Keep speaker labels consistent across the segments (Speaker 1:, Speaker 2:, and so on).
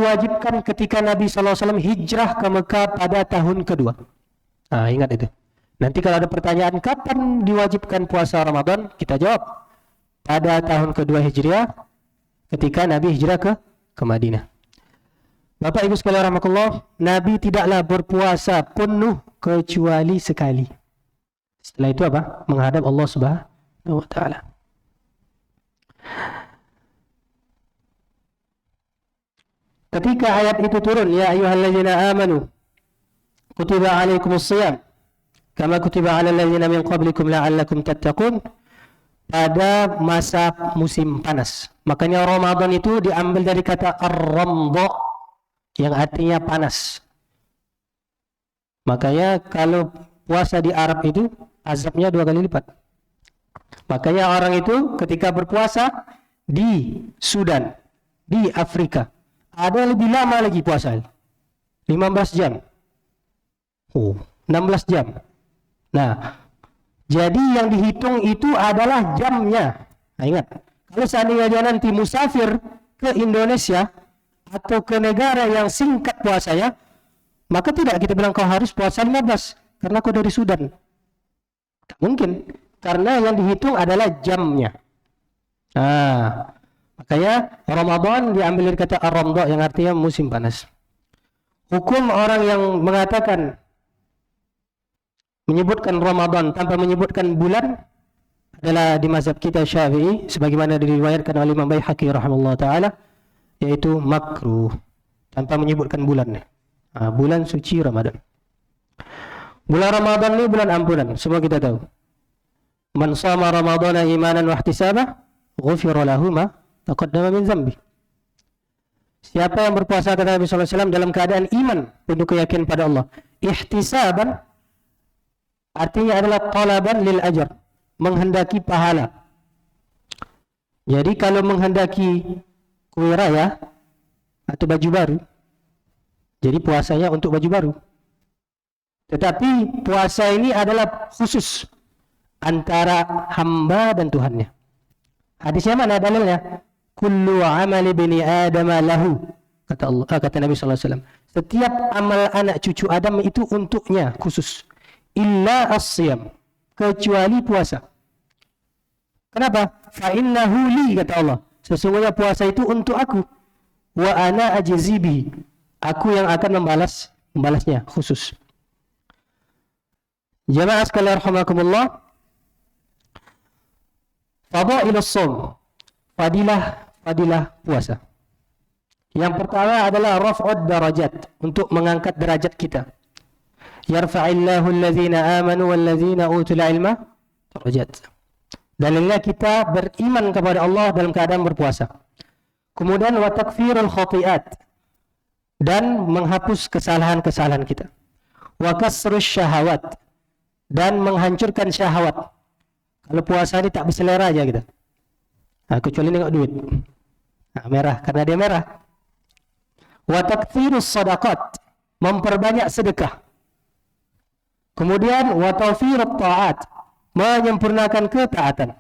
Speaker 1: diwajibkan ketika Nabi SAW hijrah ke Mekah pada tahun kedua. Ingat itu. Nanti kalau ada pertanyaan kapan diwajibkan puasa Ramadan, kita jawab pada tahun kedua Hijriah ketika Nabi hijrah ke Madinah. Bapak Ibu sekalian rahimakumullah, Nabi tidaklah berpuasa penuh kecuali sekali. Setelah itu apa? Menghadap Allah Subhanahu wa taala. Ketika ayat itu turun, ya ayyuhalladzina amanu kutiba alaikumus shiyam kama kutiba alal ladzina min qablikum la'allakum tattaqun, pada masa musim panas. Makanya Ramadan itu diambil dari kata ar-ramdha yang artinya panas. Makanya kalau puasa di Arab itu azabnya 2 kali lipat. Makanya orang itu ketika berpuasa di Sudan, di Afrika, ada lebih lama lagi puasa, 15 jam, 16 jam. Nah, jadi yang dihitung itu adalah jamnya. Nah, ingat, kalau seandainya dia nanti musafir ke Indonesia atau ke negara yang singkat puasanya, maka tidak kita bilang kau harus puasa 15 karena kau dari Sudan. Tak mungkin, karena yang dihitung adalah jamnya. Makanya Ramadan diambil dari kata ar-ramdha yang artinya musim panas. Hukum orang yang mengatakan menyebutkan Ramadan tanpa menyebutkan bulan adalah di mazhab kita Syafi'i, sebagaimana diriwayatkan oleh Imam Baihaqi rahimahullah taala, yaitu makruh tanpa menyebutkan bulan. Bulan suci Ramadan. Bulan Ramadan ini bulan ampunan, semua kita tahu. Man shama Ramadhana imanan wa ihtisaba, ghufira lahu ma taqaddama min dzambi. Siapa yang berpuasa, kata Nabi sallallahu alaihi wasallam, dalam keadaan iman, penuh keyakinan pada Allah, ihtisaban artinya adalah talaban lil ajr, menghendaki pahala. Jadi kalau menghendaki kue raya atau baju baru, jadi puasanya untuk baju baru. Tetapi puasa ini adalah khusus antara hamba dan Tuhannya. Hadisnya mana dalilnya? Kullu amali bani Adam lahu, kata Allah, kata Nabi sallallahu alaihi wasallam. Setiap amal anak cucu Adam itu untuknya khusus. Illa as-siyam, kecuali puasa. Kenapa? Fa innahu li, kata Allah. Sesungguhnya puasa itu untuk aku. Wa ana ajzi bihi, aku yang akan membalasnya khusus. Jamaah sekalian rahimakumullah, fadailus shaum, fadilah puasa. Yang pertama adalah raf'ud darajat, untuk mengangkat derajat kita. Yarfa'illahu allazina amanu wallazina utul ilma darajat. Dalilnya kita beriman kepada Allah dalam keadaan berpuasa. Kemudian wa takfirul khati'at, dan menghapus kesalahan-kesalahan kita. Wa kasrus syahawat, dan menghancurkan syahwat. Kalau puasa ini tak berselera aja kita. Kecuali nengok duit. Merah, karena dia merah. Wa takfirus sadaqat, memperbanyak sedekah. Kemudian wa tawfirut ta'at, menyempurnakan ketaatan.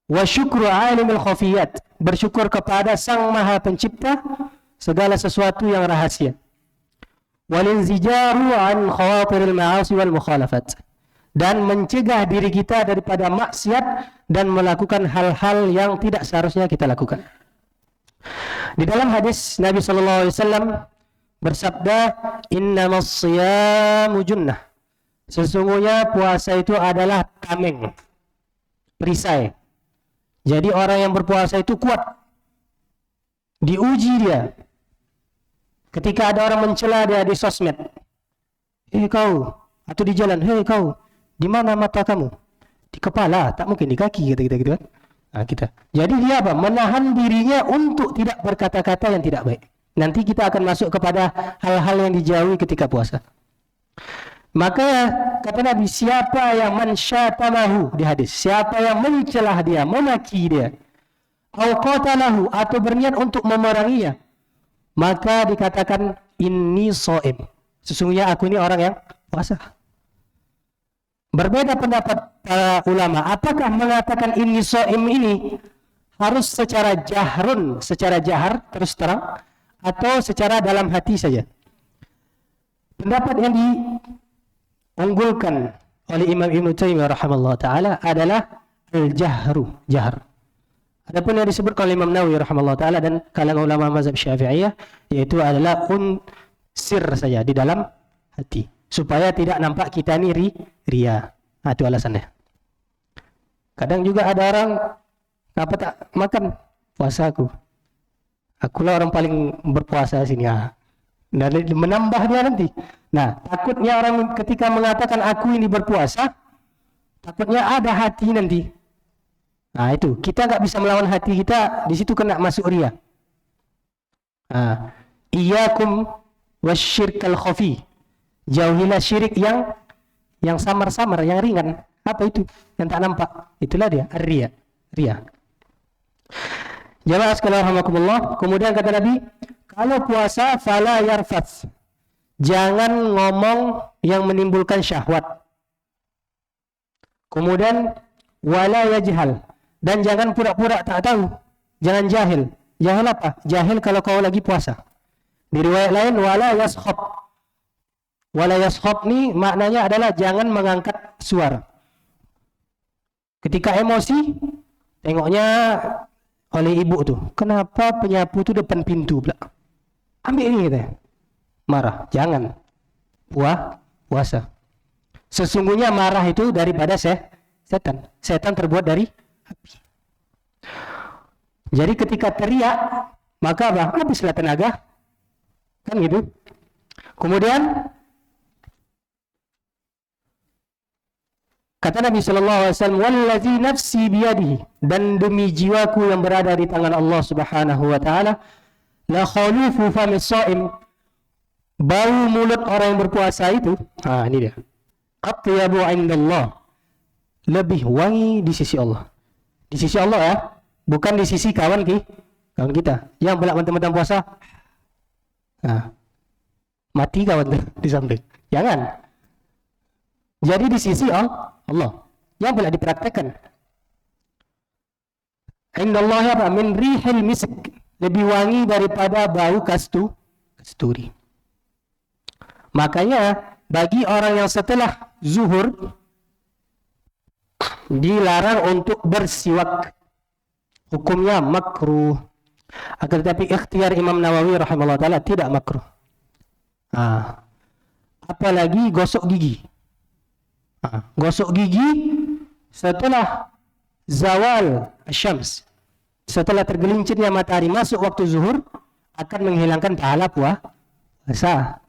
Speaker 1: Wa syukru alimul khafiyat, bersyukur kepada Sang Maha Pencipta segala sesuatu yang rahasia. Walinzijaru an khawatiril ma'asi wal mukhalafat, dan mencegah diri kita daripada maksiat dan melakukan hal-hal yang tidak seharusnya kita lakukan. Di dalam hadis Nabi sallallahu alaihi wasallam bersabda, innamas shiyamu junnah, sesungguhnya puasa itu adalah tameng, perisai. Jadi orang yang berpuasa itu kuat, diuji dia. Ketika ada orang mencela dia di sosmed, kau, atau di jalan, kau, di mana mata kamu? Di kepala, tak mungkin di kaki, kata kita gitu kan. Kita. Jadi dia apa? Menahan dirinya untuk tidak berkata-kata yang tidak baik. Nanti kita akan masuk kepada hal-hal yang dijauhi ketika puasa. Maka kata Nabi, siapa yang mensyatamahu, di hadis, siapa yang mencelah dia, memaki dia, au qatalahu, atau berniat untuk memeranginya, maka dikatakan inni shaim, sesungguhnya aku ini orang yang puasa. Berbeda pendapat para ulama, apakah mengatakan inni shaim ini harus secara jahrun, secara jahar, terus terang, atau secara dalam hati saja. Pendapat yang diunggulkan oleh Imam Ibn Taimiyah rahimahullah ta'ala adalah al-jahru, jahr. Adapun yang disebutkan oleh Imam Nawawi rahimahullah ta'ala dan kalangan ulama mazhab Syafi'iyah, yaitu adalah sir saja di dalam hati, supaya tidak nampak kita ni ria. Itu alasannya. Kadang juga ada orang, kenapa tak makan puasa aku? Akulah orang paling berpuasa sini. Dan menambah dia nanti. Nah, takutnya orang ketika mengatakan aku ini berpuasa, takutnya ada hati nanti. Nah, itu kita nggak bisa melawan hati kita, di situ kena masuk ria. Iyyakum wasyirkal khafi. Jauhilah syirik yang samar-samar, yang ringan. Apa itu? Yang tak nampak. Itulah dia, ar-riya. Ria. Jamaah sekalian rahimakumullah. Kemudian kata Nabi, kalau puasa fala yarfath. Jangan ngomong yang menimbulkan syahwat. Kemudian wala yajhal. Dan jangan pura-pura tak tahu. Jangan jahil. Jahil apa? Jahil kalau kau lagi puasa. Di riwayat lain wala yaskhab. Wala yaskhab ni maknanya adalah jangan mengangkat suara. Ketika emosi, tengoknya oleh ibu tu, kenapa penyapu tu depan pintu pula? Ambil ini kita. Marah, jangan. Puasa. Sesungguhnya marah itu daripada setan. Setan terbuat dari api. Jadi ketika teriak, maka habislah tenaga. Kan gitu. Kemudian kata Nabi SAW, wallazi nafsi biyadihi, dan demi jiwaku yang berada di tangan Allah Subhanahu wa taala, la khalufu famis shaim, bau mulut orang yang berpuasa itu, ini dia, atyabu indallah, lebih wangi di sisi Allah. Di sisi Allah ya, bukan di sisi kawan kita yang belak mentang-mentang puasa. Mati kawan di samping. Jangan. Jadi di sisi Allah yang boleh dipraktekkan. Indallahi apa? Min rihil misk, lebih wangi daripada bau kasturi. Makanya bagi orang yang setelah zuhur dilarang untuk bersiwak. Hukumnya makruh. Akan tetapi ikhtiar Imam Nawawi rahimahullah ta'ala tidak makruh. Apalagi gosok gigi. Gosok gigi setelah zawal syams, setelah tergelincirnya matahari masuk waktu zuhur, akan menghilangkan pahala puasa.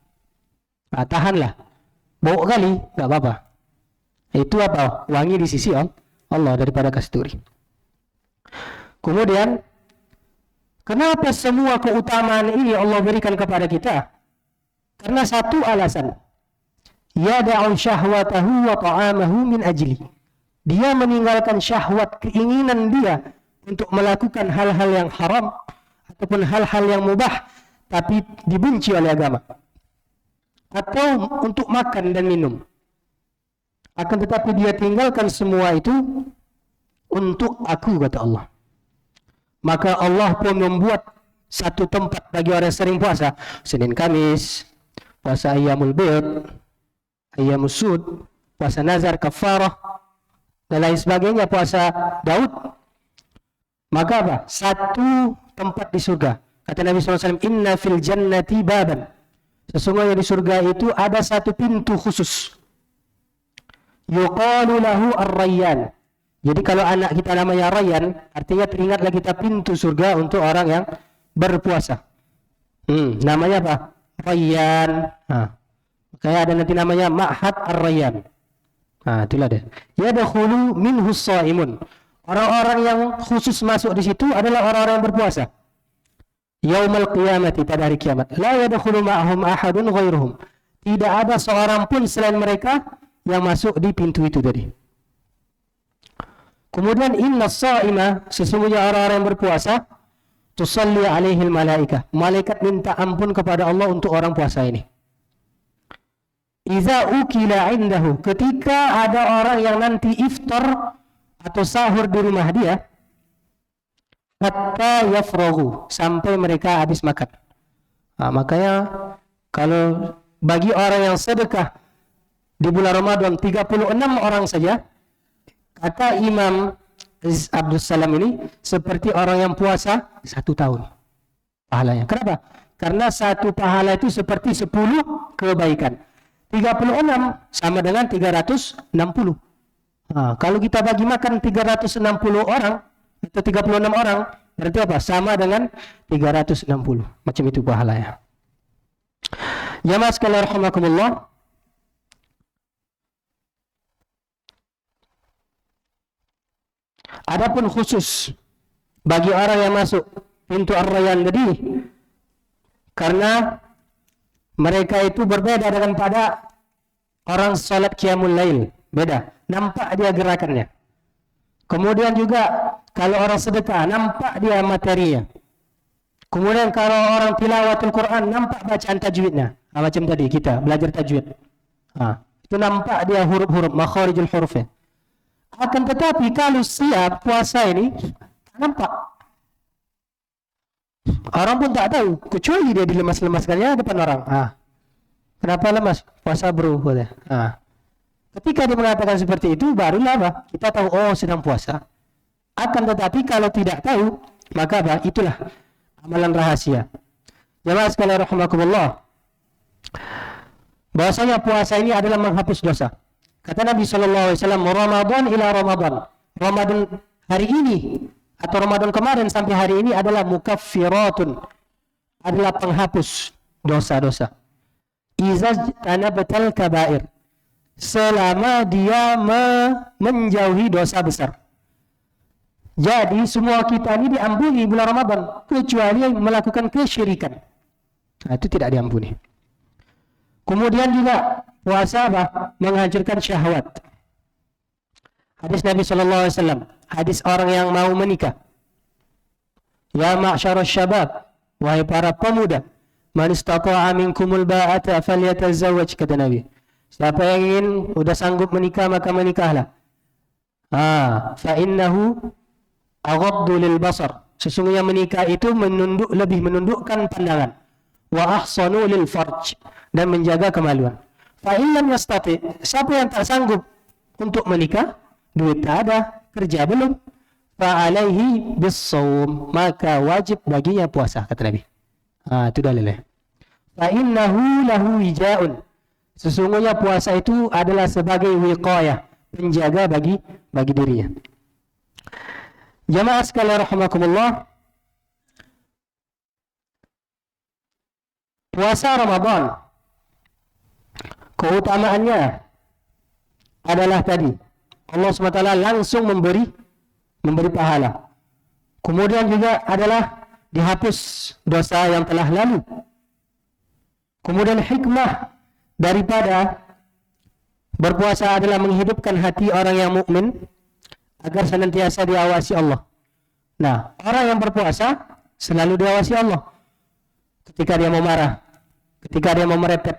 Speaker 1: Tahanlah, bau kali nggak apa-apa. Itu apa? Wangi di sisi Allah daripada kasturi. Kemudian, kenapa semua keutamaan ini Allah berikan kepada kita? Karena satu alasan. Yada'u syahwatahu wa ta'amahu min ajli. Dia meninggalkan syahwat, keinginan dia untuk melakukan hal-hal yang haram ataupun hal-hal yang mubah tapi dibenci oleh agama. Atau untuk makan dan minum. Akan tetapi dia tinggalkan semua itu untuk aku, kata Allah. Maka Allah pun membuat satu tempat bagi orang yang sering puasa. Senin Kamis, puasa Ayyamul Bid, Ayyamus Sud, puasa Nazar, Kafarah, dan lain sebagainya, puasa Daud. Maka apa? Satu tempat di surga. Kata Nabi SAW, inna fil jannati baban. Sesungguhnya di surga itu ada satu pintu khusus. Yuqalu lahu ar-rayyan. Jadi kalau anak kita namanya Rayyan, artinya teringatlah kita pintu surga untuk orang yang berpuasa. Namanya apa? Rayyan. Kayak ada nanti namanya Ma'had Ar-Rayyan. Itulah dia. Yadkhulu minhu as-shaimun. Orang-orang yang khusus masuk di situ adalah orang-orang yang berpuasa. Yaumal qiyamati, pada hari kiamat. La yadkhulu ma'ahum ahadun ghairuhum. Tidak ada seorang pun selain mereka yang masuk di pintu itu tadi. Kemudian inna as-saima, sesungguhnya orang-orang yang berpuasa, tusalli alaihil malaikah. Malaikat minta ampun kepada Allah untuk orang puasa ini. Iza ukila indahu, ketika ada orang yang nanti iftar atau sahur di rumah dia, hatta yafragu, sampai mereka habis makan. Makanya kalau bagi orang yang sedekah di bulan Ramadan 36 orang saja, kata Imam Abdul Salam ini seperti orang yang puasa 1 tahun pahalanya. Kenapa? Karena 1 pahala itu seperti 10 kebaikan. 36 sama dengan 360. Kalau kita bagi makan 360 orang atau 36 orang, berarti apa? Sama dengan 360. Macam itu pahalanya. Jamaah sekalian rahimakumullah. Adapun khusus bagi orang yang masuk pintu Ar-Rayyan tadi, karena mereka itu berbeda dengan pada orang salat qiyamul lail, beda. Nampak dia gerakannya. Kemudian juga kalau orang sedekah, nampak dia materinya. Kemudian kalau orang tilawatul Quran, nampak bacaan tajwidnya. Macam tadi kita belajar tajwid. Itu nampak dia huruf-huruf, makharijul hurufnya. Akan tetapi kalau siap puasa ini, nampak. Orang pun tak tahu, kecuali dia dilemas-lemaskannya depan orang. Kenapa lemas? Puasa bro. Ketika dia mengatakan seperti itu, barulah apa? Kita tahu, oh sedang puasa. Akan tetapi kalau tidak tahu, maka apa? Itulah amalan rahasia. Jamaah sekalian rahimakumullah, bahwasanya puasa ini adalah menghapus dosa. Kata Nabi SAW, Ramadan ila Ramadan. Ramadan hari ini atau Ramadan kemarin sampai hari ini adalah mukaffiratun, adalah penghapus dosa-dosa. Izaz tanabatal kabair, selama dia menjauhi dosa besar. Jadi semua kita ini diampuni bulan Ramadan, kecuali yang melakukan kesyirikan. Itu tidak diampuni. Kemudian juga puasa apa? Menghancurkan syahwat. Hadis Nabi SAW, hadis orang yang mau menikah. Ya ma'syarus syabab, wahai para pemuda, man istata'a minkumul ba'ata falyatazawwaj, kata Nabi. Siapa yang ingin sudah sanggup menikah, maka menikahlah. Fa innahu aghaddu lil basar. Sesungguhnya menikah itu lebih menundukkan pandangan. Wa ahsanu lil farj, dan menjaga kemaluan. Fa in lam yastati, siapa yang tak sanggup untuk menikah, duit tak ada, kerja belum, fa alaihi bis-shaum, maka wajib baginya puasa, kata Nabi. Itu dalilnya. Fa innahu lahu wija'un, sesungguhnya puasa itu adalah sebagai wiqayah, penjaga bagi dirinya. Jamaah sekalian rahimakumullah, puasa Ramadan keutamaannya adalah tadi Allah SWT langsung memberi pahala. Kemudian juga adalah dihapus dosa yang telah lalu. Kemudian hikmah daripada berpuasa adalah menghidupkan hati orang yang mukmin agar senantiasa diawasi Allah. Nah, orang yang berpuasa selalu diawasi Allah. Ketika dia mau marah, ketika dia mau merepet,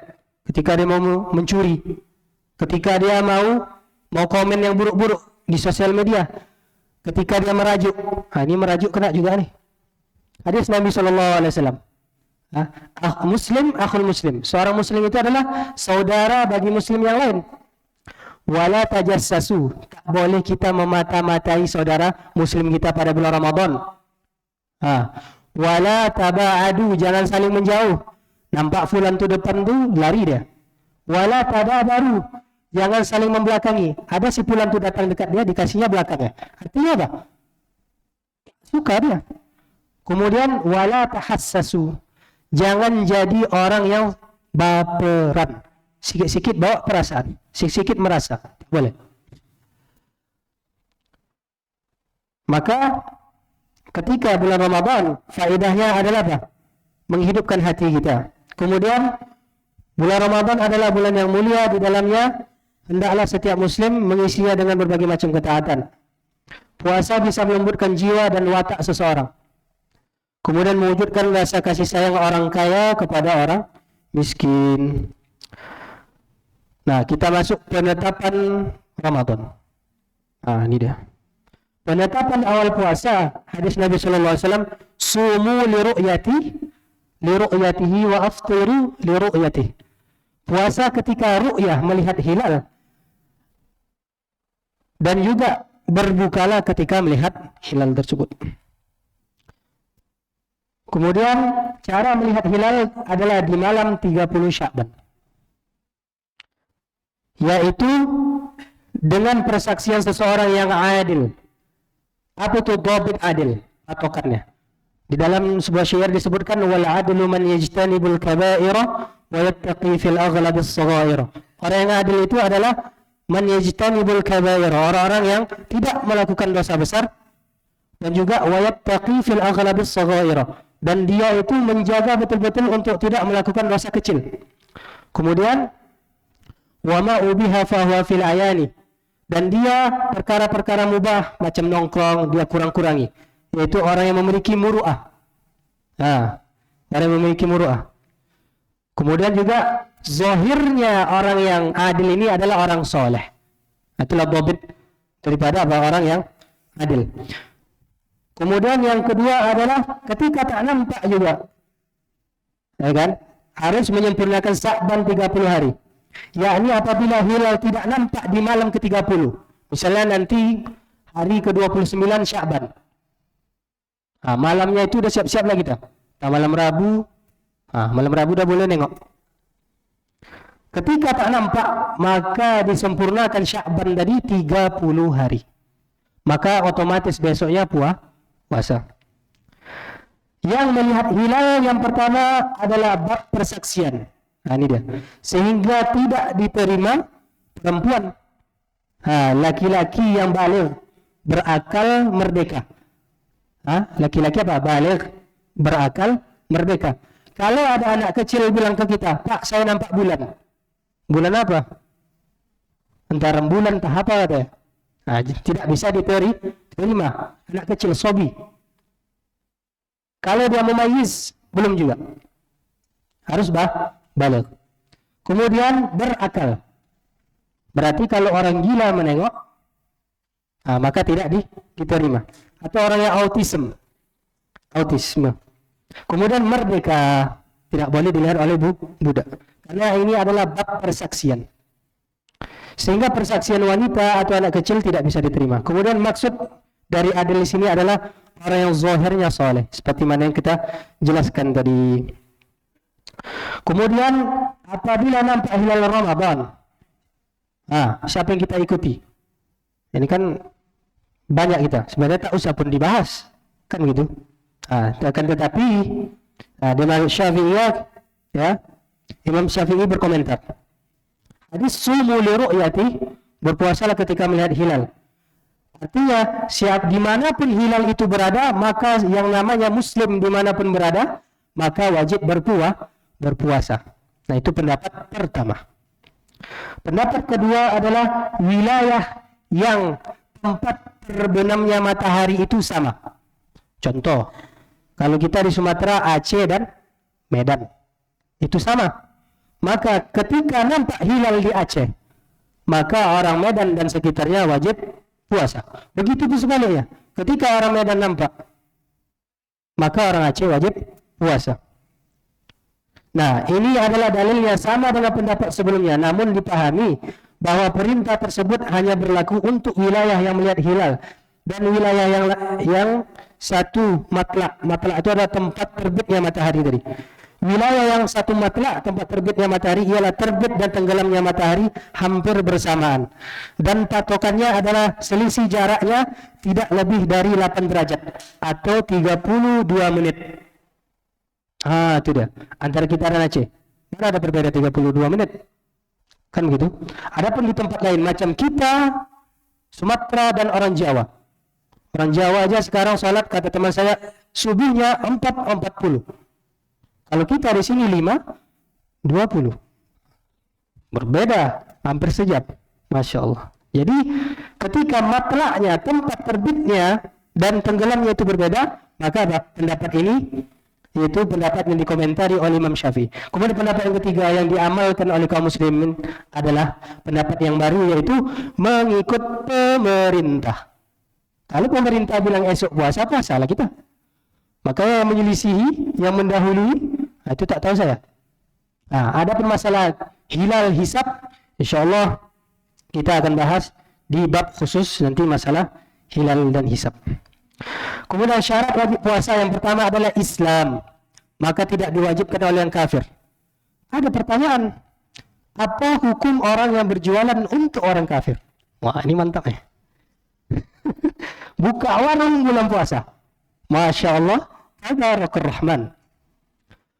Speaker 1: ketika dia mau mencuri, ketika dia mau komen yang buruk-buruk di sosial media, ketika dia merajuk. Ini merajuk kena juga nih. Hadis Nabi SAW. Muslim, akhul muslim. Seorang muslim itu adalah saudara bagi muslim yang lain. Wala tajassasu, tak boleh kita memata-matai saudara muslim kita pada bulan Ramadan. Wala taba'adu, jangan saling menjauh. Nampak fulan tu depan tu, lari dia. Wala tadabaru, jangan saling membelakangi. Ada si fulan tu datang dekat dia, dikasihnya belakangnya. Artinya apa? Suka dia. Kemudian wala tahassasu, jangan jadi orang yang baperan. Sikit-sikit bawa perasaan, sikit-sikit merasa. Boleh. Maka ketika bulan Ramadan, faedahnya adalah apa? Menghidupkan hati kita. Kemudian bulan Ramadan adalah bulan yang mulia, di dalamnya hendaklah setiap muslim mengisinya dengan berbagai macam ketaatan. Puasa bisa melembutkan jiwa dan watak seseorang. Kemudian mewujudkan rasa kasih sayang orang kaya kepada orang miskin. Nah, kita masuk penetapan Ramadan. Ini dia. Penetapan awal puasa, hadis Nabi SAW, sumu li ru'yati, li ru'yatihi wa aftiru li ru'yatihi. Puasa ketika ru'yah melihat hilal, dan juga berbukalah ketika melihat hilal tersebut. Kemudian cara melihat hilal adalah di malam 30 Sya'ban, yaitu dengan persaksian seseorang yang adil. Apa itu dhabit adil? Patokannya. Di dalam sebuah syair disebutkan wal adlu man yajtanibul kaba'ira wa yattaqi fil aghlabis saghaira. Orang yang adil itu adalah man yajtanibul kaba'ira, orang-orang yang tidak melakukan dosa besar, dan juga wa yattaqi fil aghlabis saghaira, dan dia itu menjaga betul-betul untuk tidak melakukan dosa kecil. Kemudian wa ma ubiha fa huwa fil ayani, dan dia perkara-perkara mubah macam nongkrong dia kurang-kurangi, yaitu orang yang memiliki muru'ah. Orang yang memiliki muru'ah. Kemudian juga zahirnya orang yang adil ini adalah orang soleh. Itulah dhabit daripada orang yang adil. Kemudian yang kedua adalah ketika tak nampak juga, ya kan? Harus menyempurnakan Sya'ban 30 hari. Yakni apabila hilal tidak nampak di malam ke-30. Misalnya nanti hari ke-29 Sya'ban. Malamnya itu udah siap-siap lah kita. Malam Rabu, malam Rabu udah boleh nengok. Ketika tak nampak, maka disempurnakan Sya'ban tadi 30 hari. Maka otomatis besoknya puasa. Yang melihat hilal yang pertama adalah bab persaksian. Ini dia. Sehingga tidak diterima perempuan, laki-laki yang baligh, berakal, merdeka. Laki-laki apa? Baligh, berakal, merdeka. Kalau ada anak kecil bilang ke kita, Pak, saya nampak bulan. Bulan apa? Antara bulan entah apa katanya. Tidak bisa diterima. Anak kecil, sobi. Kalau dia memayyiz, belum juga. Harus baligh. Kemudian berakal. Berarti kalau orang gila menengok, maka tidak diterima. Atau orang yang autisme. Kemudian merdeka, tidak boleh dilihat oleh budak. Karena ini adalah bab persaksian. Sehingga persaksian wanita atau anak kecil tidak bisa diterima. Kemudian maksud dari adil di sini adalah orang yang zahirnya soleh, seperti mana yang kita jelaskan tadi. Kemudian apabila nampak hilal Ramadan, siapa yang kita ikuti? Ini kan banyak kita, sebenarnya tak usah pun dibahas, kan gitu. Akan tetapi dengan Syafi'iyah, ya, Imam Syafi'i berkomentar, hadis sumu li ru'yati, berpuasalah ketika melihat hilal. Artinya dimanapun hilal itu berada, maka yang namanya muslim dimanapun berada, maka wajib berpuasa. Nah, itu pendapat pertama. Pendapat kedua adalah wilayah yang tempat terbenamnya matahari itu sama. Contoh, kalau kita di Sumatera, Aceh dan Medan, itu sama. Maka ketika nampak hilal di Aceh, maka orang Medan dan sekitarnya wajib puasa. Begitu pun sebaliknya, ketika orang Medan nampak, maka orang Aceh wajib puasa. Nah, ini adalah dalilnya sama dengan pendapat sebelumnya, namun dipahami bahwa perintah tersebut hanya berlaku untuk wilayah yang melihat hilal, dan wilayah yang satu matlak itu adalah tempat terbitnya matahari tadi. Wilayah yang satu matlak, tempat terbitnya matahari, ialah terbit dan tenggelamnya matahari hampir bersamaan, dan patokannya adalah selisih jaraknya tidak lebih dari 8 derajat atau 32 menit. Itu dia, antara kita dan Aceh. Mana ada berbeda 32 menit? Kan gitu. Adapun di tempat lain macam kita, Sumatera dan orang Jawa. Orang Jawa aja sekarang sholat, kata teman saya, subuhnya 4.40. Kalau kita di sini 5.20. Berbeda, hampir sejam. Masya Allah. Jadi ketika matlaknya, tempat terbitnya dan tenggelamnya itu berbeda, maka pendapat ini yaitu pendapat yang dikomentari oleh Imam Syafi'i. Kemudian pendapat yang ketiga yang diamalkan oleh kaum muslimin adalah pendapat yang baru, yaitu mengikut pemerintah. Kalau pemerintah bilang esok puasa, puasalah kita. Maka yang menyelisihi, yang mendahului, Itu tak tahu saya. Ada pun masalah hilal hisab, insyaallah kita akan bahas di bab khusus nanti masalah hilal dan hisab. Kemudian syarat wajib puasa yang pertama adalah Islam, maka tidak diwajibkan oleh yang kafir. Ada pertanyaan, apa hukum orang yang berjualan untuk orang kafir? Wah, ini mantap ya. Buka warung bulan puasa, Masya Allah, Tabarakur Rahman.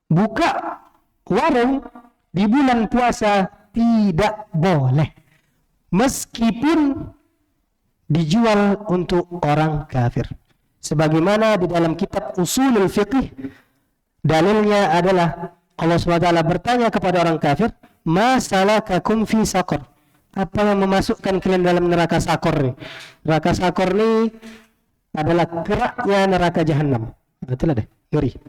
Speaker 1: Buka warung di bulan puasa tidak boleh, meskipun dijual untuk orang kafir. Sebagaimana di dalam kitab Usulul Fiqh, dalilnya adalah Allah SWT bertanya kepada orang kafir, ma salakakum fi saqar? Apa yang memasukkan kalian dalam neraka sakor nih? Neraka sakor ini adalah keraknya neraka jahanam. Itulah deh, ngeri.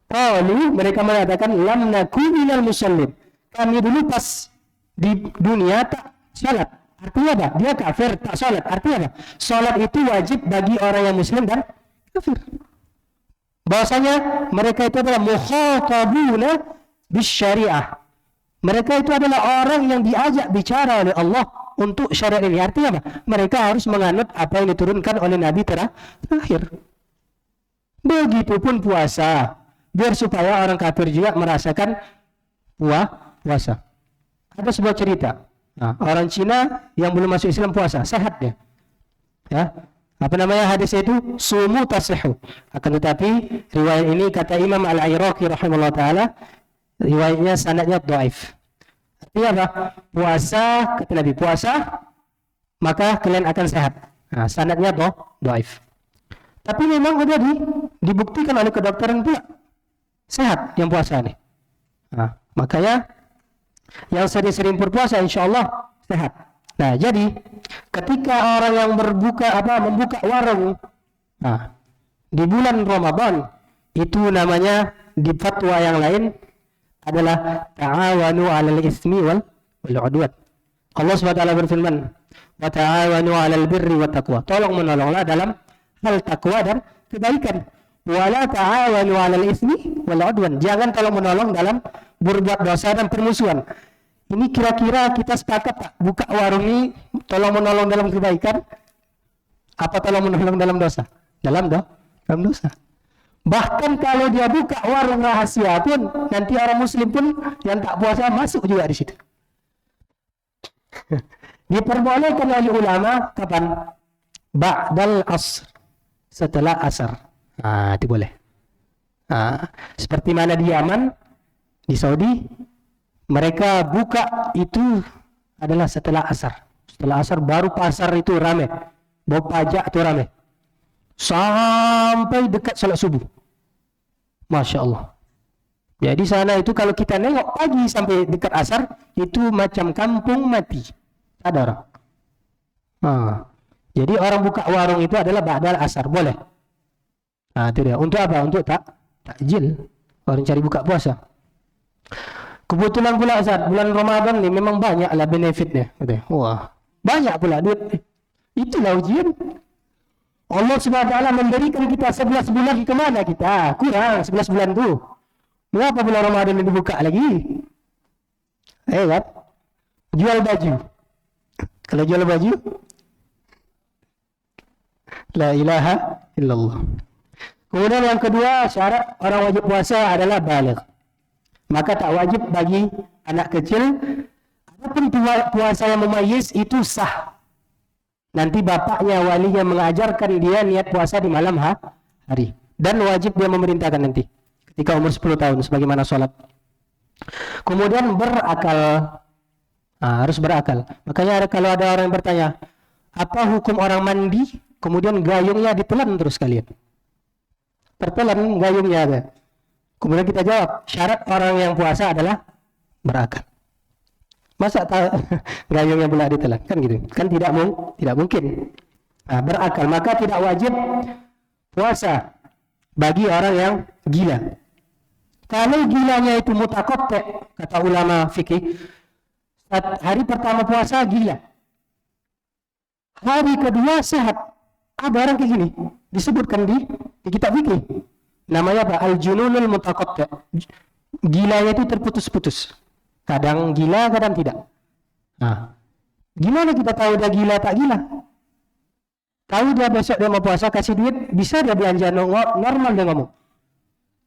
Speaker 1: Qalu, mereka mengatakan, lam naku minal musallin. Kami dulu pas di dunia tak salat. Artinya apa? Dia kafir, tak salat. Artinya apa? Salat itu wajib bagi orang yang muslim dan kafir. Bahwasanya mereka itu adalah mukhatabuna bisyariah. Mereka itu adalah orang yang diajak bicara oleh Allah untuk syariat ini. Artinya apa? Mereka harus menganut apa yang diturunkan oleh Nabi terakhir. Begitupun puasa, biar supaya orang kafir juga merasakan puasa. Ada sebuah cerita. Orang Cina yang belum masuk Islam puasa, sehat dia. Ya. Apa namanya hadis itu? Sumu tasihu. Akan tetapi riwayat ini kata Imam Al-Iraqi rahimahullah taala, riwayatnya sanadnya dhaif. Artinya apa? Puasa, kata Nabi, puasa maka kalian akan sehat. Sanadnya dhaif. Tapi memang udah dibuktikan oleh kedokteran pula sehat yang puasa nih. Makanya yang sering-sering berpuasa insyaallah sehat. Nah, jadi ketika orang yang membuka warung di bulan Ramadan, itu namanya di fatwa yang lain adalah ta'awanu 'alal ismi wal 'udwan. Allah SWT berfirman, "Wa ta'awanu 'alal birri wat taqwa." Tolong menolonglah dalam hal takwa dan kebaikan. Wa la ta'awanu 'alal ismi wal 'udwan. Jangan tolong menolong dalam berbuat dosa dan permusuhan. Ini kira-kira kita sepakat tak? Buka warung ini tolong menolong dalam kebaikan? Apa tolong menolong dalam dosa? Dalam dosa. Bahkan kalau dia buka warung rahasia pun, nanti orang muslim pun yang tak puasa masuk juga di situ. Diperbolehkan oleh ulama kapan? Ba'dal asr, setelah asar. Itu boleh. Seperti mana di Yaman, di Saudi, mereka buka itu adalah setelah asar. Setelah asar baru pasar itu ramai. Bawa pajak itu ramai. Sampai dekat salat subuh. Masya Allah. Jadi sana itu kalau kita nengok pagi sampai dekat asar, itu macam kampung mati. Ada orang. Jadi orang buka warung itu adalah ba'dal asar. Boleh. Itu dia. Untuk apa? Untuk takjil. Orang cari buka puasa. Kebetulan pula saat bulan Ramadan ni memang banyaklah benefitnya. Wah, banyak pula duit. Itulah ujian. Allah SWT memberikan kita 11 bulan, kemana kita? Kurang 11 bulan tu. Berapa bulan Ramadan ini dibuka lagi? Kan? Jual baju. Kalau jual baju, la ilaha illallah. Kemudian yang kedua, syarat orang wajib puasa adalah baligh. Maka tak wajib bagi anak kecil. Adapun puasa yang mumayyiz itu sah. Nanti bapaknya, walinya mengajarkan dia niat puasa di malam hari. Dan wajib dia memerintahkan nanti ketika umur 10 tahun sebagaimana sholat. Kemudian berakal. Harus berakal. Makanya kalau ada orang yang bertanya, apa hukum orang mandi kemudian gayungnya ditelan terus kalian? Tertelan gayungnya ada. Kemudian kita jawab, syarat orang yang puasa adalah berakal. Masa gayungnya pula ditelan? Kan gitu. Kan tidak mungkin. Berakal. Maka tidak wajib puasa bagi orang yang gila. Kalau gilanya itu mutaqatta', kata ulama fikih, hari pertama puasa gila. Hari kedua sehat. Ada orang kayak gini. Disebutkan di kitab fikih. Namanya apa? Al-jununul mutaqatta. Gilanya itu terputus-putus. Kadang gila, kadang tidak. Nah, gimana kita tahu dia gila tak gila? Tahu dia besok dia mau puasa, kasih duit, bisa dia belanja normal dia ngomong.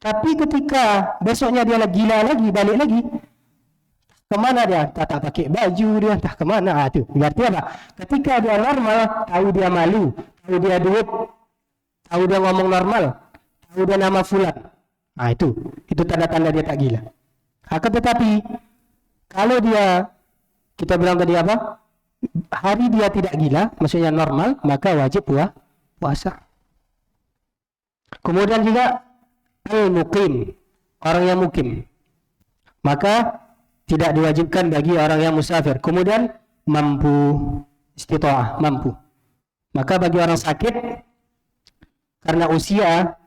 Speaker 1: Tapi ketika besoknya dia lagi gila lagi, balik lagi, kemana dia? Tak pakai baju dia, entah kemana. Itu berarti apa? Ketika dia normal, tahu dia malu, tahu dia duit, tahu dia ngomong normal, tahu dia nama fulan. Nah itu tanda-tanda dia tak gila. Akan tetapi kalau dia, kita bilang tadi apa? Hari dia tidak gila, maksudnya normal, maka wajib puasa. Kemudian juga al-muqim, orang yang mukim, maka tidak diwajibkan bagi orang yang musafir. Kemudian mampu, istita'ah, mampu. Maka bagi orang sakit, karena usia,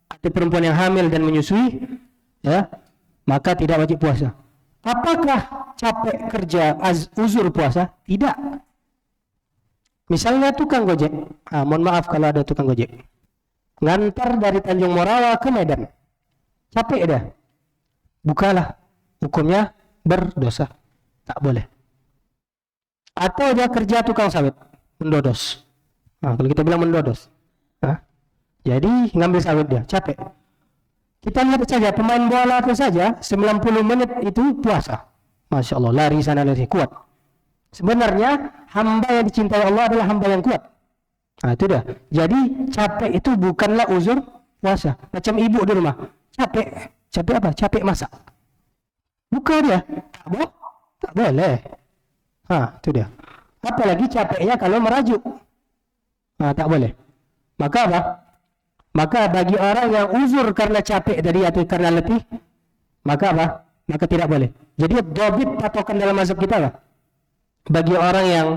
Speaker 1: ada perempuan yang hamil dan menyusui, ya, maka tidak wajib puasa. Apakah capek kerja uzur puasa? Tidak. Misalnya tukang gojek, mohon maaf kalau ada tukang gojek, ngantar dari Tanjung Morawa ke Medan, capek dah, bukalah, hukumnya berdosa, tak boleh. Atau dia kerja tukang sawit, mendodos. Kalau kita bilang mendodos, jadi ngambil sawit dia, capek. Kita lihat saja pemain bola itu saja 90 menit itu puasa. Masya Allah, lari sana lari, kuat. Sebenarnya hamba yang dicintai Allah adalah hamba yang kuat. Itu dah. Jadi capek itu bukanlah uzur puasa. Macam ibu di rumah, capek. Capek apa? Capek masak. Buka dia, tak boleh. Itu dia. Apalagi capeknya kalau merajuk, tak boleh. Maka apa? Maka bagi orang yang uzur karena capek tadi atau karena letih, maka apa? Maka tidak boleh. Jadi dobit patokan dalam mazhab kita apa? Bagi orang yang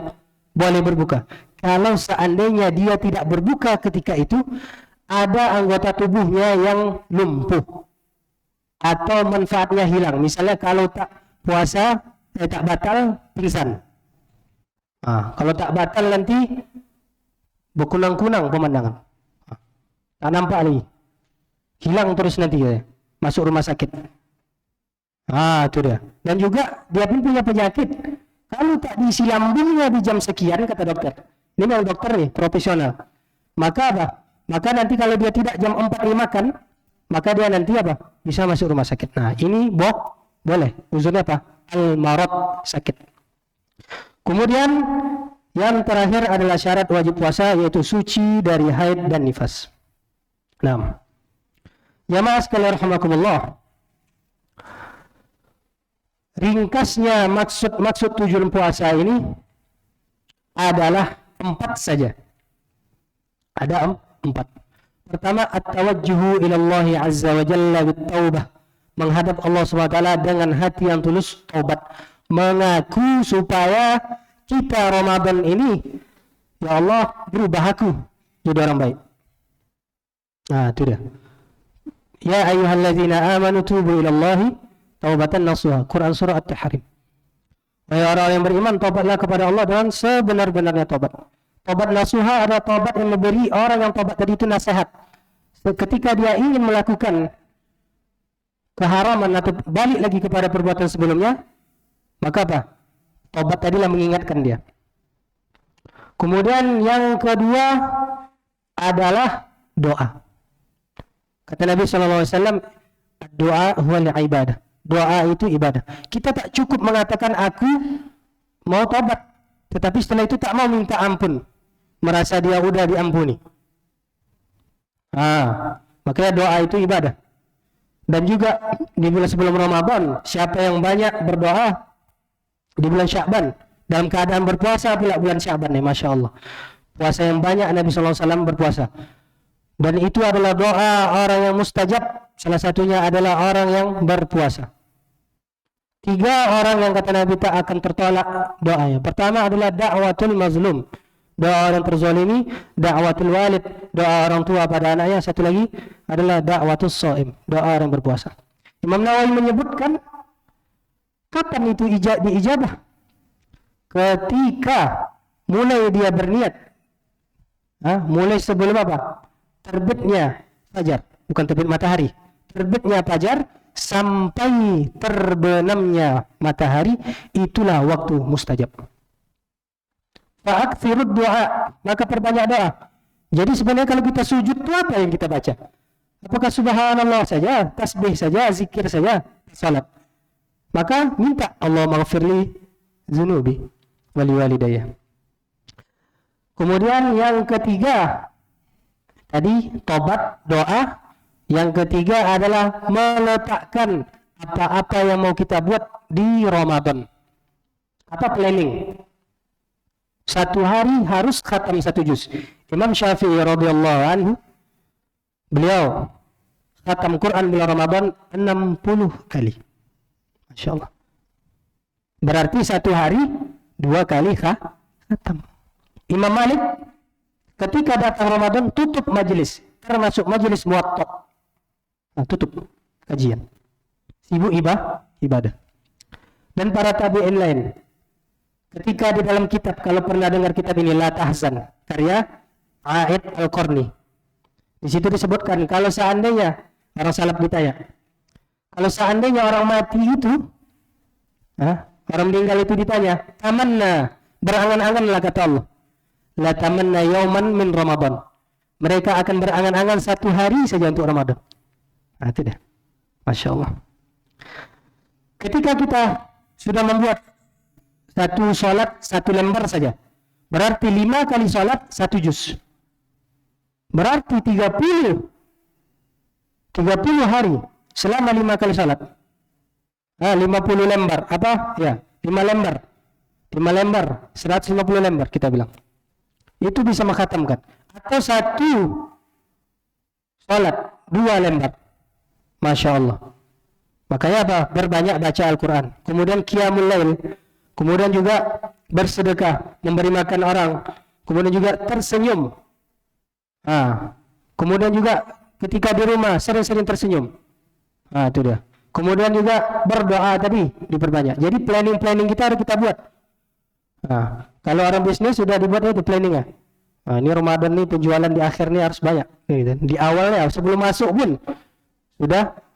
Speaker 1: boleh berbuka, kalau seandainya dia tidak berbuka ketika itu, ada anggota tubuhnya yang lumpuh atau manfaatnya hilang. Misalnya kalau tak puasa, tak batal, pingsan. Kalau tak batal nanti berkunang-kunang pemandangan. Tak nampak lagi, hilang terus nanti ya, masuk rumah sakit. Itu dia. Dan juga dia pun punya penyakit, kalau tak diisi lambungnya di jam sekian, kata dokter, ini memang dokter nih, profesional, maka apa? Maka nanti kalau dia tidak jam 4 makan, maka dia nanti apa? Bisa masuk rumah sakit. Ini boleh, uzurnya apa? Al-marad, sakit. Kemudian yang terakhir adalah syarat wajib puasa, yaitu suci dari haid dan nifas. Jamaah sekalian rahimakumullah, ringkasnya maksud tujuan puasa ini adalah 4 saja. Ada 4. Pertama, at-tawajjuhu ila Allah azza wa jalla bit-taubah, menghadap Allah SWT dengan hati yang tulus taubat, mengaku supaya kita Ramadan ini, ya Allah, berubah aku jadi orang baik. Itu dia. Ya ayyuhalladzina amanu tubu ilallahi taubatan nasuha. Quran surah At-Tahrim. Wahai orang yang beriman, taubatlah kepada Allah dengan sebenar-benarnya taubat. Taubat nasuha adalah taubat yang memberi orang yang taubat tadi itu nasihat. Ketika dia ingin melakukan keharaman atau balik lagi kepada perbuatan sebelumnya, maka apa? Taubat tadilah mengingatkan dia. Kemudian yang kedua adalah doa. Kata Nabi SAW, doa huwal ibadah. Doa itu ibadah. Kita tak cukup mengatakan aku mau tobat, tetapi setelah itu tak mau minta ampun, merasa dia udah diampuni. Makanya doa itu ibadah. Dan juga di bulan sebelum Ramadan, siapa yang banyak berdoa di bulan Sya'ban, dalam keadaan berpuasa pula bulan Sya'ban nih, Masya Allah. Puasa yang banyak Nabi SAW berpuasa. Dan itu adalah doa orang yang mustajab. Salah satunya adalah orang yang berpuasa. 3 orang yang kata Nabi tak akan tertolak doanya. Pertama adalah da'watul mazlum, doa orang terzalimi. Da'watul walid, doa orang tua pada anaknya. Satu lagi adalah da'watul shaim, doa orang berpuasa. Imam Nawawi menyebutkan kapan itu diijabah? Ketika mulai dia berniat. Mulai sebelum apa? Terbitnya fajar. bukan terbit matahari. Terbitnya fajar sampai terbenamnya matahari, itulah waktu mustajab. Fa'aktsirud du'a, maka perbanyak doa. Jadi sebenarnya kalau kita sujud itu apa yang kita baca? Apakah subhanallah saja, tasbih saja, zikir saja, salat? Maka minta Allah maghfirli dzunubi wali walidayya. Kemudian yang ketiga tadi tobat, doa. Yang ketiga adalah meletakkan apa-apa yang mau kita buat di Ramadan. Apa planning? Satu hari harus khatam 1 juz. Imam Syafi'i radhiyallahu anhu, beliau khatam Quran bulan Ramadan 60 kali. Masya Allah. Berarti satu hari 2 kali khatam. Imam Malik ketika datang Ramadan tutup majelis, termasuk majelis muwatta. Tutup kajian. Sibuk ibadah. Dan para tabi'in lain, ketika di dalam kitab, kalau pernah dengar kitab ini La Tahzan, karya A'id Al-Qarni, di situ disebutkan kalau seandainya orang salaf ditanya, kalau seandainya orang mati itu, orang meninggal itu ditanya, tamanna, berangan-anganlah kata Allah, la tamanna yauman min Ramadan, mereka akan berangan-angan 1 hari saja untuk Ramadan. Itu dah. Masya Allah. Ketika kita sudah membuat satu sholat 1 lembar saja, berarti 5 kali sholat 1 juz, berarti 30 hari selama 5 kali sholat, 50 lembar, apa ya, 5 lembar 150 lembar kita bilang, itu bisa mengkhatamkan. Atau satu sholat 2 lembar. Masya Allah. Makanya apa? Berbanyak baca Al-Quran. Kemudian qiyamul lail. Kemudian juga bersedekah, memberi makan orang. Kemudian juga tersenyum. Kemudian juga ketika di rumah sering-sering tersenyum. Itu dia. Kemudian juga berdoa tadi diperbanyak. Jadi planning kita harus kita buat. Kalau orang bisnis sudah dibuat itu planningnya. Ini Ramadan nih, penjualan di akhir nih harus banyak. Di awalnya sebelum masuk pun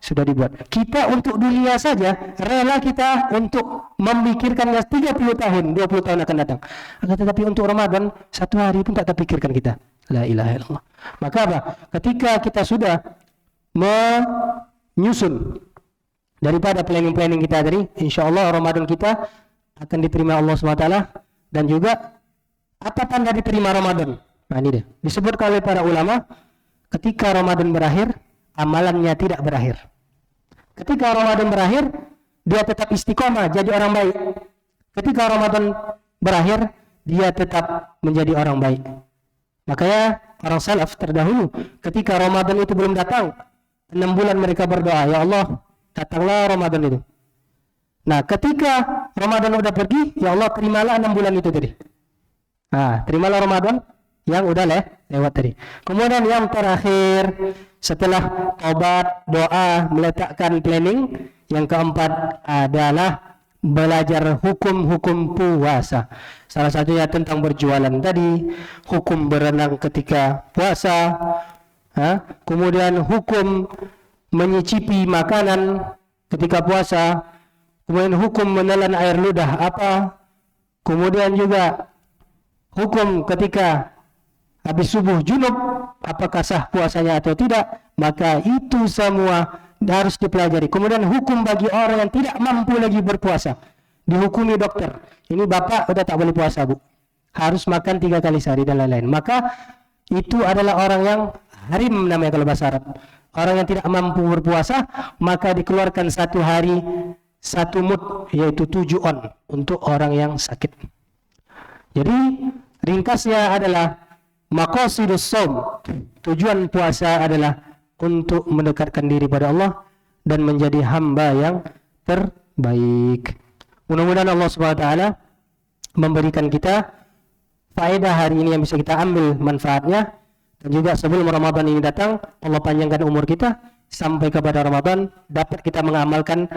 Speaker 1: sudah dibuat. Kita untuk dunia saja rela kita untuk memikirkannya 30 tahun, 20 tahun akan datang. Tetapi untuk Ramadan 1 hari pun tak terpikirkan kita. La ilaha illallah. Maka apa? Ketika kita sudah menyusun daripada planning kita tadi, insyaallah Ramadan kita akan diterima Allah SWT. Dan juga apa tanda diterima Ramadan? Ini dia. Disebutkan oleh para ulama, ketika Ramadan berakhir, amalannya tidak berakhir. Ketika Ramadan berakhir, dia tetap istiqomah jadi orang baik. Ketika Ramadan berakhir, dia tetap menjadi orang baik. Makanya orang salaf terdahulu, ketika Ramadan itu belum datang, 6 bulan mereka berdoa, ya Allah, datanglah Ramadan itu. Nah, ketika Ramadan udah pergi, ya Allah, terimalah 6 bulan itu tadi. Terimalah Ramadan yang udah lewat tadi. Kemudian yang terakhir, setelah tobat, doa, meletakkan planning, yang keempat adalah belajar hukum-hukum puasa. Salah satunya tentang berjualan tadi, hukum berenang ketika puasa, kemudian hukum menyicipi makanan ketika puasa, kemudian hukum menelan air ludah apa, kemudian juga hukum ketika habis subuh junub, apakah sah puasanya atau tidak. Maka itu semua harus dipelajari. Kemudian hukum bagi orang yang tidak mampu lagi berpuasa, dihukumi dokter, ini bapak udah tak boleh puasa bu, harus makan 3 kali sehari dan lain-lain. Maka itu adalah orang yang harim namanya kalau bahasa Arab, orang yang tidak mampu berpuasa, maka dikeluarkan 1 hari 1 mud, yaitu 7 on untuk orang yang sakit. Jadi ringkasnya adalah maqasidus shaum, tujuan puasa adalah untuk mendekatkan diri pada Allah dan menjadi hamba yang terbaik. Mudah-mudahan Allah SWT memberikan kita faedah hari ini yang bisa kita ambil manfaatnya, dan juga sebelum Ramadan ini datang, Allah panjangkan umur kita sampai kepada Ramadan, dapat kita mengamalkan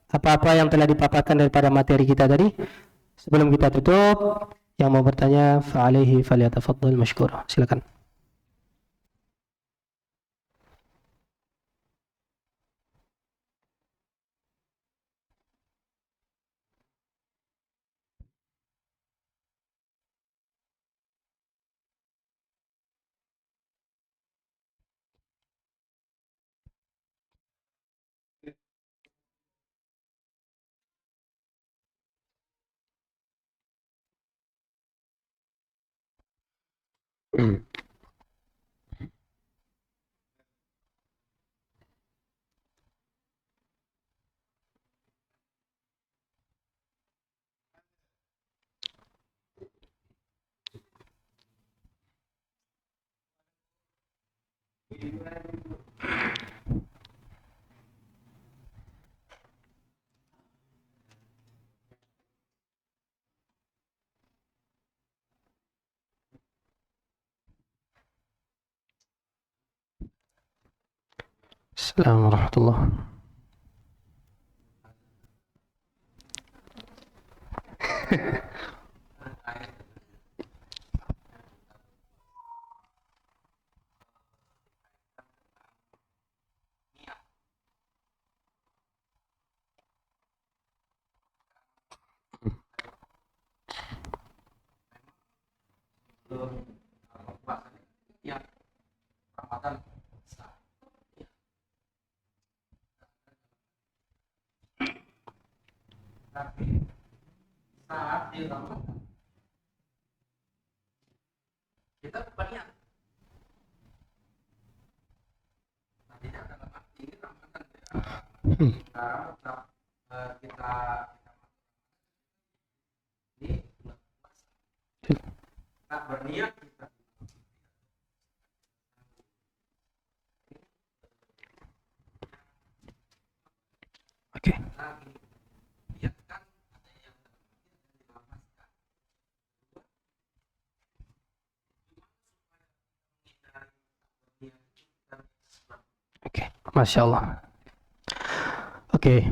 Speaker 1: apa-apa yang telah dipaparkan daripada materi kita tadi. Sebelum kita tutup, yang mau bertanya fa'alaihi falyatafaddal mashkur. Silakan. Assalamualaikum warahmatullahi. Oke. Oke, Masya Allah. Oke,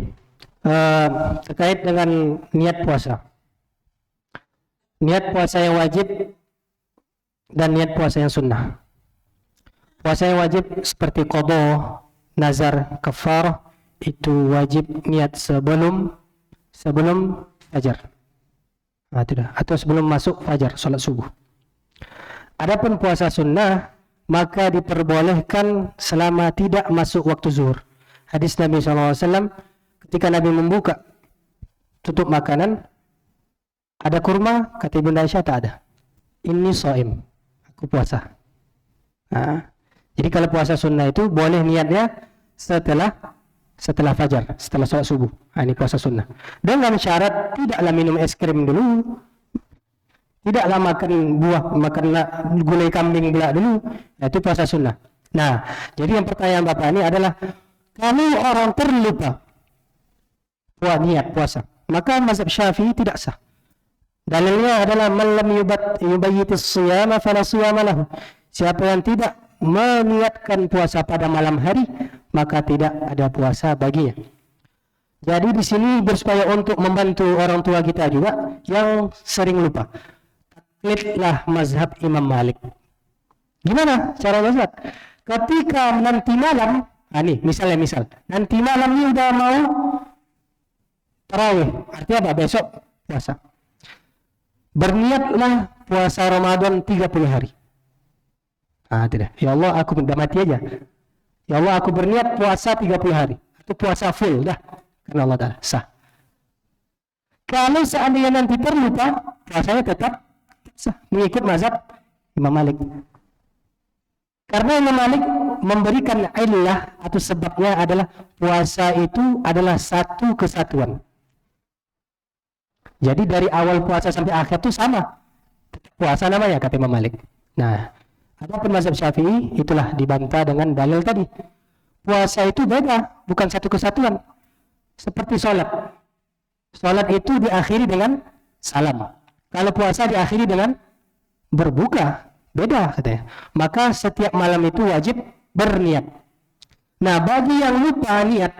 Speaker 1: terkait dengan niat puasa. Niat puasa yang wajib dan niat puasa yang sunnah. Puasa yang wajib seperti qadha, nazar, kafarah itu wajib niat sebelum fajar. Tidak, atau sebelum masuk fajar, salat subuh. Adapun puasa sunnah maka diperbolehkan selama tidak masuk waktu zuhur. Hadis Nabi SAW ketika Nabi membuka tutup makanan, ada kurma, kata Ibunda Aisyah, tak ada. Ini shaim, aku puasa. Jadi kalau puasa sunnah itu boleh niatnya setelah fajar, setelah sholat subuh. Ini puasa sunnah. Dengan syarat tidaklah minum es krim dulu, tidaklah makan buah, makan gulai kambing pula dulu. Itu puasa sunnah. Nah, jadi yang pertanyaan Bapak ini adalah kalau orang terlupa buat niat puasa, maka mazhab Syafi'i tidak sah. Dalilnya adalah man lam yubayyitis shiyama fala shiyama lahu. Siapa yang tidak meniatkan puasa pada malam hari, maka tidak ada puasa baginya. Jadi di sini berupaya untuk membantu orang tua kita juga yang sering lupa. Taklidlah mazhab Imam Malik. Gimana cara mazhab? Ketika nanti malam, misal nanti malam ini udah mau tarawih, artinya apa? Besok puasa. Berniatlah puasa Ramadan 30 hari. Tidak. Ya Allah, aku udah mati aja. Ya Allah, aku berniat puasa 30 hari. Itu puasa full dah. Karena Allah Ta'ala sah. Kalau seandainya nanti terlupa, puasanya tetap sah. Mengikut mazhab Imam Malik. Karena Imam Malik memberikan illah atau sebabnya adalah puasa itu adalah satu kesatuan. Jadi dari awal puasa sampai akhir itu sama. Puasa namanya, kata Imam Malik. Nah, adapun mazhab Syafi'i itulah dibantah dengan dalil tadi. Puasa itu beda, bukan satu kesatuan. Seperti sholat. Sholat itu diakhiri dengan salam. Kalau puasa diakhiri dengan berbuka, beda katanya. Maka setiap malam itu wajib berniat. Nah, bagi yang lupa niat,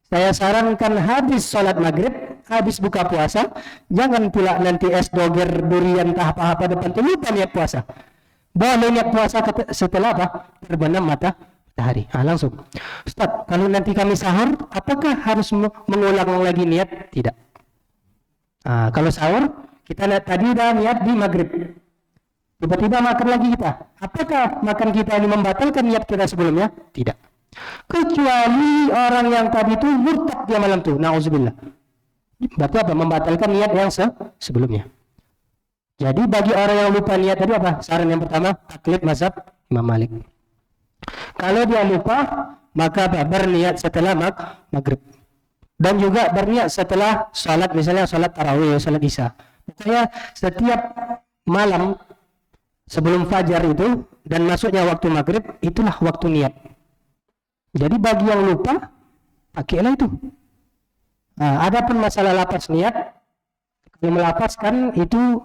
Speaker 1: saya sarankan habis sholat maghrib, habis buka puasa, jangan pula nanti es doger, durian, apa-apa depan itu lupa niat puasa. Boleh niat puasa setelah apa? Terbenam matahari. Langsung. Ustaz, kalau nanti kami sahur, apakah harus mengulang lagi niat? Tidak. Kalau sahur, kita tadi udah niat di maghrib. Tiba-tiba makan lagi kita. Apakah makan kita ini membatalkan niat kita sebelumnya? Tidak. Kecuali orang yang tadi itu murtad dia malam itu. Na'udzubillah. Berarti apa? Membatalkan niat yang sebelumnya. Jadi bagi orang yang lupa niat tadi apa? Saran yang pertama, taklid mazhab Imam Malik. Kalau dia lupa, maka apa? Berniat setelah maghrib. Dan juga berniat setelah sholat, misalnya sholat tarawih, sholat isya. Pokoknya setiap malam sebelum fajar itu dan masuknya waktu maghrib, itulah waktu niat. Jadi bagi yang lupa, pakailah itu. Nah, adapun masalah lapas niat, kalau melapaskan itu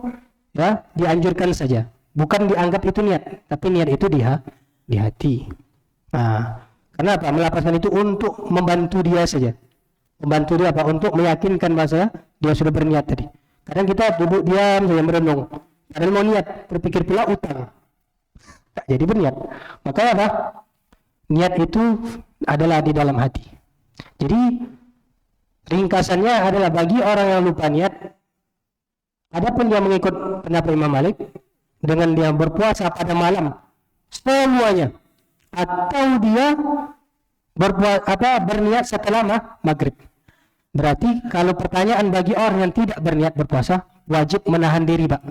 Speaker 1: ya dianjurkan saja, bukan dianggap itu niat, tapi niat itu di hati. Nah, kenapa melapaskan itu? Untuk membantu dia saja, membantu dia apa? Untuk meyakinkan bahasa dia sudah berniat tadi. Kadang kita duduk diam saja merenung, padahal mau niat, berpikir pula utang, tak jadi berniat. Makanya apa? Niat itu adalah di dalam hati. Jadi ringkasannya adalah bagi orang yang lupa niat, adapun dia mengikut pendapat Imam Malik dengan dia berpuasa pada malam semuanya, atau dia berniat setelah maghrib. Berarti kalau pertanyaan bagi orang yang tidak berniat berpuasa, wajib menahan diri Pak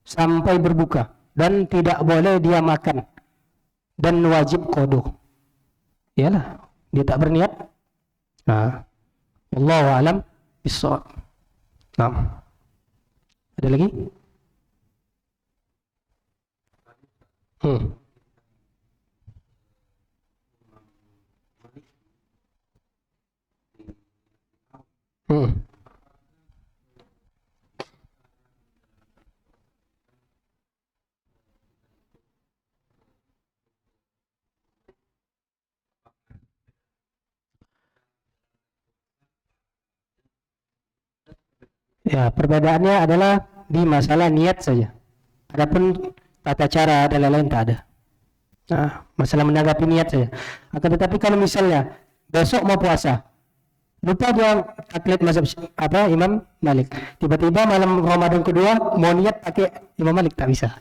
Speaker 1: sampai berbuka, dan tidak boleh dia makan, dan wajib qadha. Iyalah, dia tak berniat. Nah, wallahu a'lam bissawab. Nah, ada lagi? Hmm. Hmm. Ya, perbedaannya adalah di masalah niat saja. Adapun tata cara dan lain-lain tak ada. Nah, masalah menanggapi niat saja. Akan tetapi kalau misalnya besok mau puasa, lupa dia taklid mazhab Imam Malik, tiba-tiba malam Ramadan kedua mau niat pakai Imam Malik, tak bisa.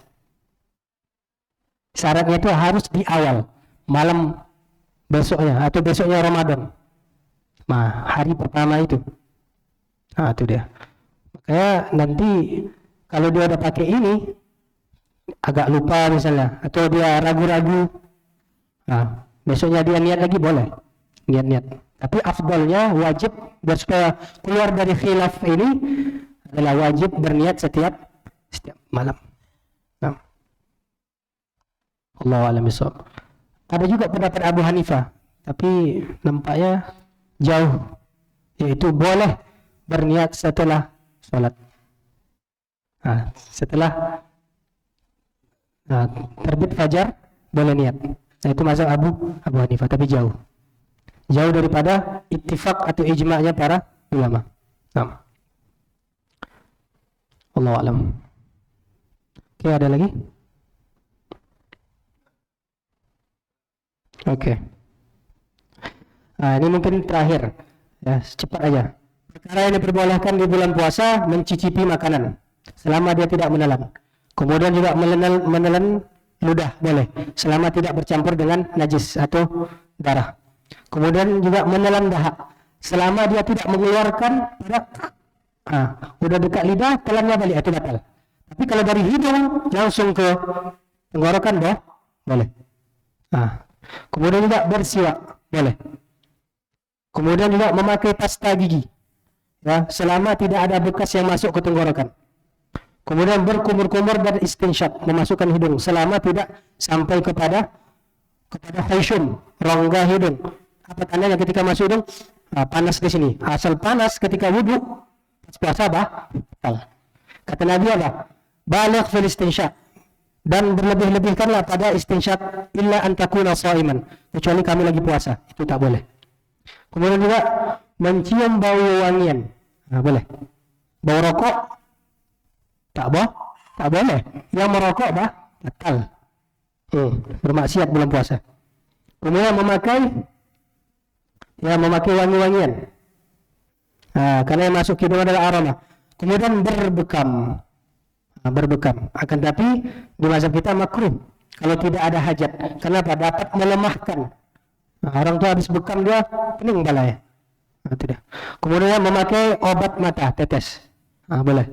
Speaker 1: Syaratnya itu harus di awal malam besoknya atau besoknya Ramadan. Nah, hari pertama itu. Nah, itu dia. Makanya nanti kalau dia udah pakai ini agak lupa misalnya, atau dia ragu-ragu, nah besoknya dia niat lagi boleh, niat-niat. Tapi afdalnya wajib, biar supaya keluar dari khilaf ini, adalah wajib berniat setiap malam. Nah, Allahu a'lam bishawab. Ada juga pendapat Abu Hanifah, tapi nampaknya jauh, yaitu boleh berniat setelah sholat. Nah, setelah terbit fajar boleh niat. Nah, itu mazhab Abu Hanifah, tapi jauh daripada ittifaq atau ijma'nya para ulama. Nah, Allahu a'lam. Oke, ada lagi? Oke. Nah, ini mungkin terakhir. Ya, cepat aja. Perkara yang diperbolehkan di bulan puasa, mencicipi makanan selama dia tidak menelan. Kemudian juga menelan ludah boleh, selama tidak bercampur dengan najis atau darah. Kemudian juga menelan dahak, selama dia tidak mengeluarkan udah dekat lidah, telannya balik, itu batal. Tapi kalau dari hidung langsung ke tenggorokan boleh. Kemudian juga bersiwak boleh. Kemudian juga memakai pasta gigi, ya, selama tidak ada bekas yang masuk ke tenggorokan. Kemudian berkumur-kumur dan istinsyaq, memasukkan hidung, selama tidak sampai kepada khusyum, rongga hidung. Apa tandanya ketika masuk hidung? Panas di sini. Asal panas ketika wudhu, puasa batal. Kata Nabi apa? Baligh fil istinsyaq, dan berlebih-lebihkanlah pada istinsyaq, illa an takuna shaiman, kecuali kami lagi puasa, itu tak boleh. Kemudian juga mencium bau wangian, boleh. Bau rokok tak boleh. Yang merokok batal, bermaksiat bulan puasa. Kemudian memakai wangi-wangian, karena yang masuk hidung adalah aroma. Kemudian berbekam, akan tapi di mazhab kita makruh kalau tidak ada hajat. Kenapa? Dapat melemahkan. Orang tua habis bekam dia pening balanya. Tidak. Kemudian memakai obat mata tetes, boleh.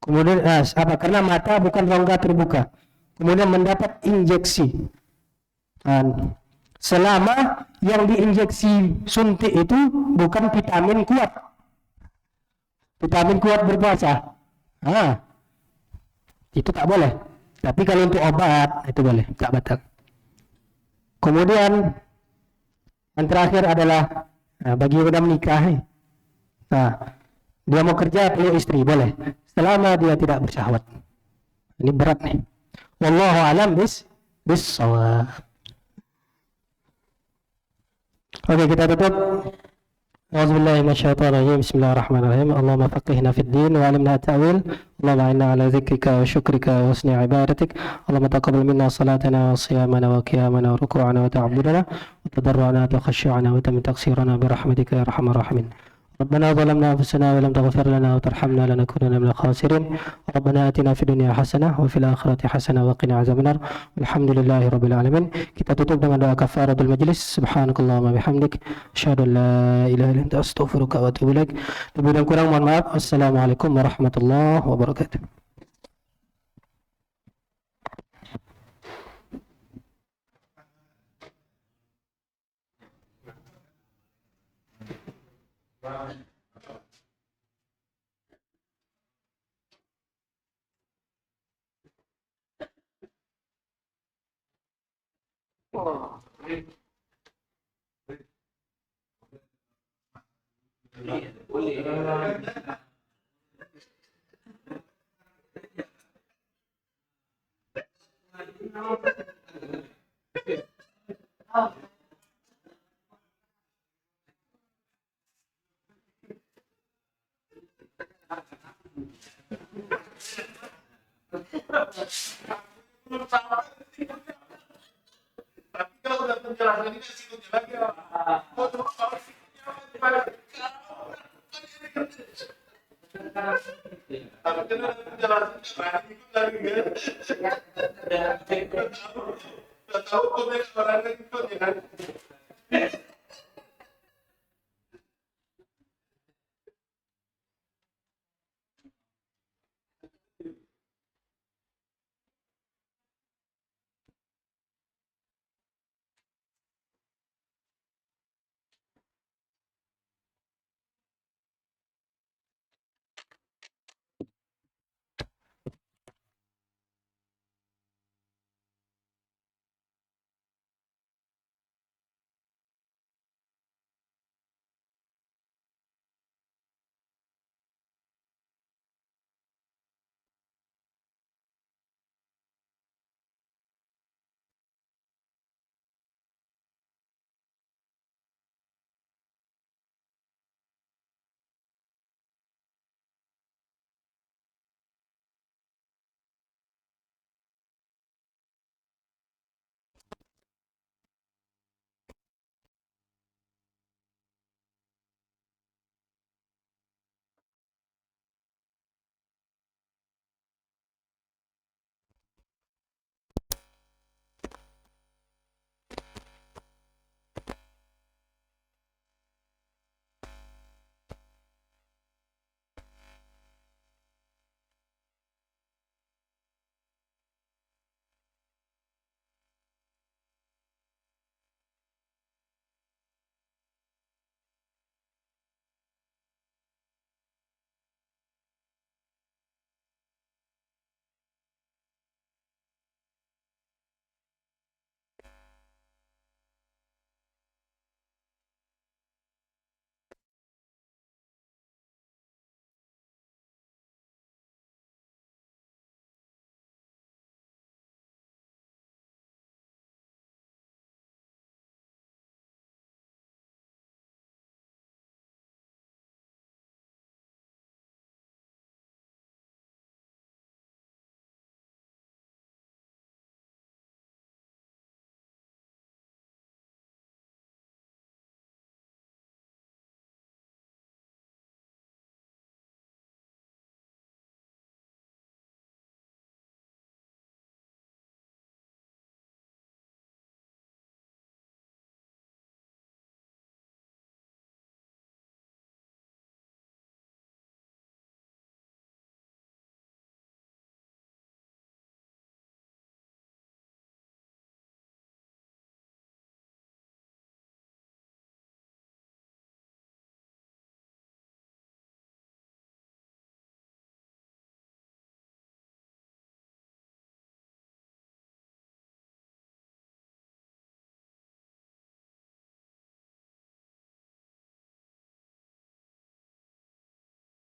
Speaker 1: Kemudian apa? Karena mata bukan rongga terbuka. Kemudian mendapat injeksi. Selama yang diinjeksi suntik itu bukan vitamin kuat. Vitamin kuat berpuasa. Itu tak boleh. Tapi kalau untuk obat itu boleh, tak batal. Kemudian yang terakhir adalah bagi yang sudah menikah. Dia mau kerja punya istri boleh, selama dia tidak bersyahwat. Ini berat nih. Wallahu a'lam bis-shawab. Oke, kita tutup. A'udzubillahi minasyaitonirrajim. Bismillahirrahmanirrahim. Allahumma faqihna fid din wa 'allimna at-ta'wil. Allahumma inna 'ala dzikrika wa syukrika wa husni ibadatik. Allahumma taqabbal minna salatana wa siyamana wa qiyamana wa ruku'ana wa ta'abbudana wa tadarru'ana wa khushu'ana wa tamit taqsirana bi rahmatika ya arhamar rahimin. ربنا ظلمنا أنفسنا ولم تغفر لنا وترحمنا لنكونن من الخاسرين ربنا آتنا في الدنيا حسنة وفي الآخرة حسنة وقنا عذاب النار والحمد لله رب العالمين. Kita tutup dengan doa kafaratul majlis. Subhanakallahumma bihamdik asyhadu an la ilaha illa anta astaghfiruka wa atubu ilaik. Lebih dan kurang mohon maaf. Assalamualaikum warahmatullahi wabarakatuh.
Speaker 2: Tapi kalau udah penjelasan ini sikutnya lagi tapi kan ada penjelasan ikut lagi kan. Udah tahu kok orang ikut ya kan.